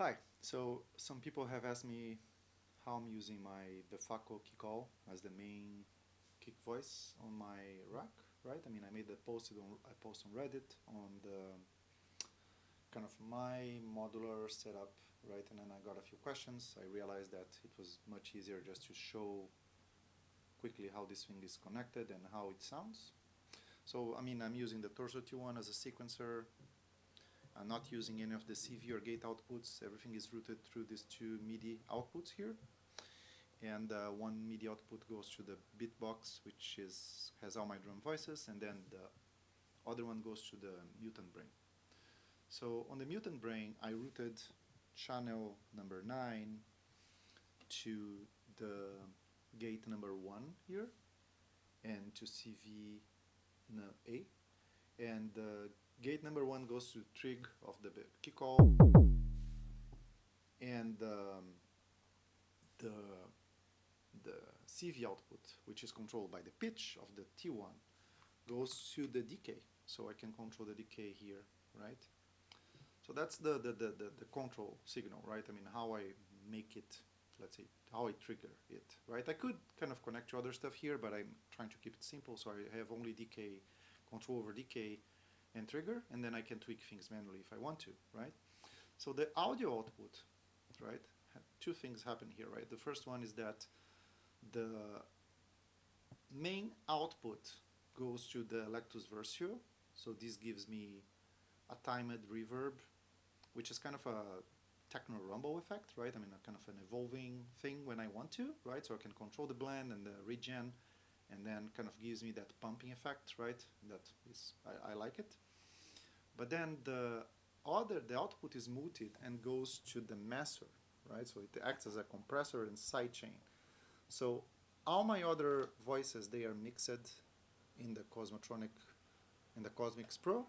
Hi, so some people have asked me how I'm using my Befaco Kickall as the main kick voice on my rack, right? I mean, I made a post on Reddit on the kind of my modular setup, right? And then I got a few questions. I realized that it was much easier just to show quickly how this thing is connected and how it sounds. So, I mean, I'm using the Torso T1 as a sequencer. I'm not using any of the CV or gate outputs. Everything is routed through these two MIDI outputs here. And one MIDI output goes to the Bitbox, which has all my drum voices, and then the other one goes to the Mutant brain. So on the Mutant brain, I routed channel number 9 to the gate number 1 here, and to CV A. And gate number 1 goes to trig of the Kickall, and the CV output, which is controlled by the pitch of the T1, goes to the decay. So I can control the decay here, right? So that's the control signal, right? I mean, how I make it, let's say, how I trigger it, right? I could kind of connect to other stuff here, but I'm trying to keep it simple, so I have only decay, control over decay and trigger, and then I can tweak things manually if I want to, right? So the audio output, right? Two things happen here, right? The first one is that the main output goes to the Electus Versio, so this gives me a timed reverb, which is kind of a techno rumble effect, right? I mean, a kind of an evolving thing when I want to, right? So I can control the blend and the regen, and then kind of gives me that pumping effect, right? That is, I like it. But then the output is muted and goes to the Messor, right? So it acts as a compressor and sidechain. So all my other voices, they are mixed in the Cosmotronic, in the Cosmix Pro,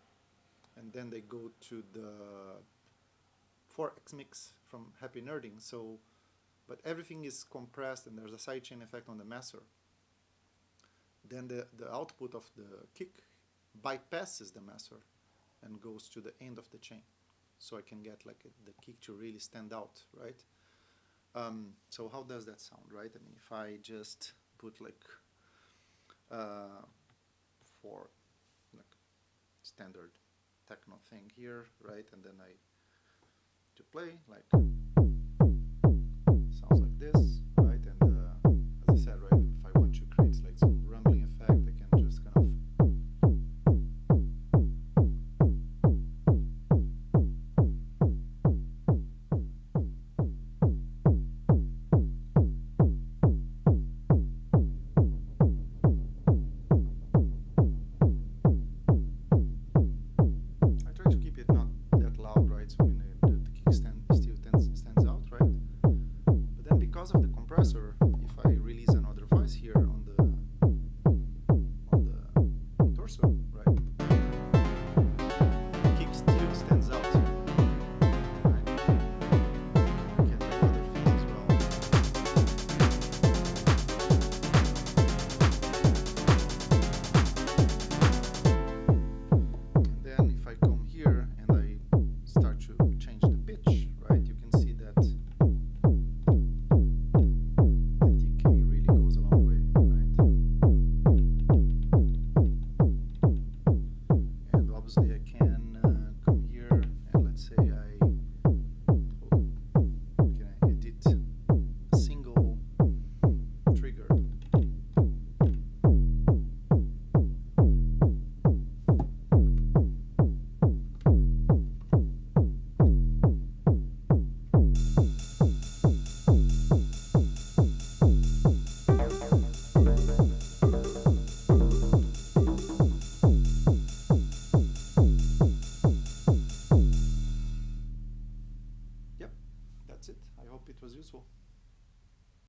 and then they go to the 4X mix from Happy Nerding. So, but everything is compressed and there's a sidechain effect on the Messor. Then the output of the kick bypasses the Messor and goes to the end of the chain. So I can get like the kick to really stand out, right? So how does that sound, right? I mean, if I just put like for like standard techno thing here, right? And then I to play like sounds like this.